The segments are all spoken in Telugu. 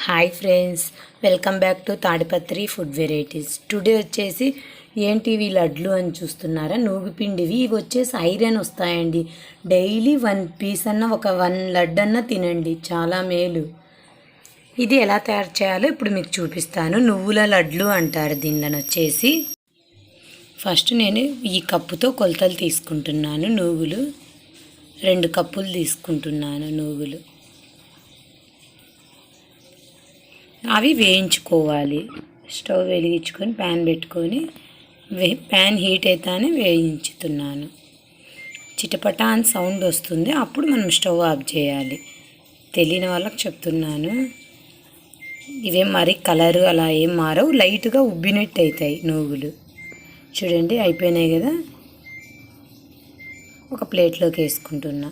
Hi friends, welcome back to Tadipatri food varieties. Today వచ్చేసి ఏంటి ఇవి లడ్లు అని చూస్తున్నారా? నూగుపిండివి. ఇవి వచ్చేసి ఐరన్ వస్తాయండి. డైలీ 1 పీస్ అన్న, ఒక 1 లడ్డు అన్న తినండి, చాలా మేలు. ఇది ఎలా తయారు చేయాలో ఇప్పుడు మీకు చూపిస్తాను. నువ్వుల లడ్లు అంటారు దీనిని వచ్చేసి. ఫస్ట్ నేను ఈ కప్పుతో కొలతలు తీసుకుంటున్నాను. నువ్వులు 2 కప్పులు తీసుకుంటున్నాను. నువ్వులు అవి వేయించుకోవాలి. స్టవ్ వెలిగించుకొని ప్యాన్ పెట్టుకొని ప్యాన్ హీట్ అయితేనే వేయించుతున్నాను. చిటపట అని సౌండ్ వస్తుంది, అప్పుడు మనం స్టవ్ ఆఫ్ చేయాలి. తెలియని వాళ్ళకి చెప్తున్నాను. ఇవే మరి కలరు అలా ఏం మారవు, లైట్గా ఉబ్బినట్టు అవుతాయి నువ్వులు. చూడండి, అయిపోయినాయి కదా. ఒక ప్లేట్లోకి వేసుకుంటున్నా.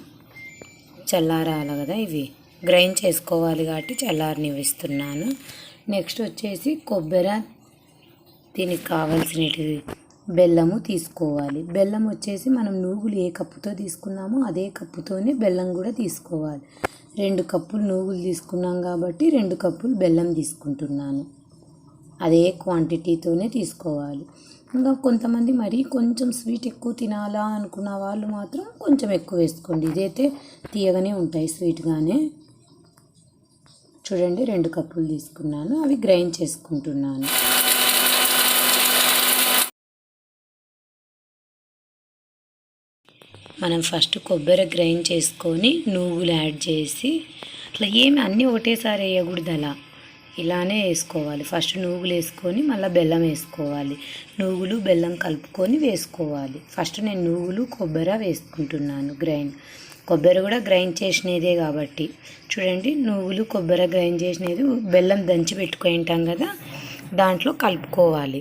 చల్లారాలి కదా, ఇవి గ్రైండ్ చేసుకోవాలి కాబట్టి చల్లారనివిస్తున్నాను. నెక్స్ట్ వచ్చేసి కొబ్బరి, దీనికి కావాల్సినవి బెల్లము తీసుకోవాలి. బెల్లం వచ్చేసి మనం నువ్వులు ఏ కప్పుతో తీసుకున్నామో అదే కప్పుతోనే బెల్లం కూడా తీసుకోవాలి. 2 కప్పులు నువ్వులు తీసుకున్నాం కాబట్టి 2 కప్పులు బెల్లం తీసుకుంటున్నాను. అదే క్వాంటిటీతోనే తీసుకోవాలి. ఇంకా కొంతమంది మరీ కొంచెం స్వీట్ ఎక్కువ తినాలా అనుకున్న వాళ్ళు మాత్రం కొంచెం ఎక్కువ వేసుకోండి. ఇదైతే తీయగానే ఉంటాయి, స్వీట్గానే. చూడండి, 2 కప్పులు తీసుకున్నాను. అవి గ్రైండ్ చేసుకుంటున్నాను. మనం ఫస్ట్ కొబ్బరి గ్రైండ్ చేసుకొని నువ్వులు యాడ్ చేసి, అట్లా ఏమి అన్నీ ఒకటేసారి వేయకూడదు, అలా ఇలానే వేసుకోవాలి. ఫస్ట్ నువ్వులు వేసుకొని మళ్ళీ బెల్లం వేసుకోవాలి. నువ్వులు బెల్లం కలుపుకొని వేసుకోవాలి. ఫస్ట్ నేను నువ్వులు కొబ్బరి వేసుకుంటున్నాను. కొబ్బరి కూడా గ్రైండ్ చేసినదే కాబట్టి. చూడండి, నువ్వులు కొబ్బరి గ్రైండ్ చేసినది బెల్లం దంచి పెట్టుకుంటాం కదా, దాంట్లో కలుపుకోవాలి.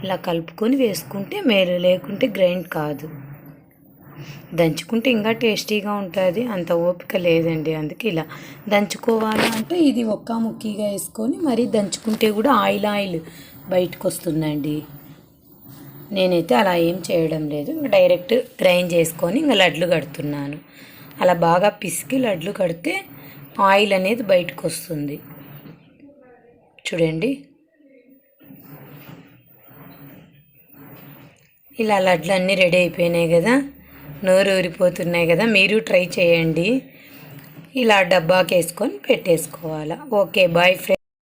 ఇలా కలుపుకొని వేసుకుంటే మేలు, లేకుంటే గ్రైండ్ కాదు. దంచుకుంటే ఇంకా టేస్టీగా ఉంటుంది. అంత ఓపిక లేదండి, అందుకే ఇలా దంచుకోవాలి. అంటే ఇది ఒక్క ముక్కిగా వేసుకొని మరీ దంచుకుంటే కూడా ఆయిల్ బయటకు వస్తుందండి. నేనైతే అలా ఏం చేయడం లేదు, డైరెక్ట్ గ్రైండ్ చేసుకొని ఇంకా లడ్లు కడుతున్నాను. అలా బాగా పిసికి లడ్లు కడితే ఆయిల్ అనేది బయటకు వస్తుంది. చూడండి, ఇలా లడ్లు అన్నీ రెడీ అయిపోయినాయి కదా, నోరు ఊరిపోతున్నాయి కదా. మీరు ట్రై చేయండి. ఇలా డబ్బాకి వేసుకొని పెట్టేసుకోవాలా. Okay, bye friends.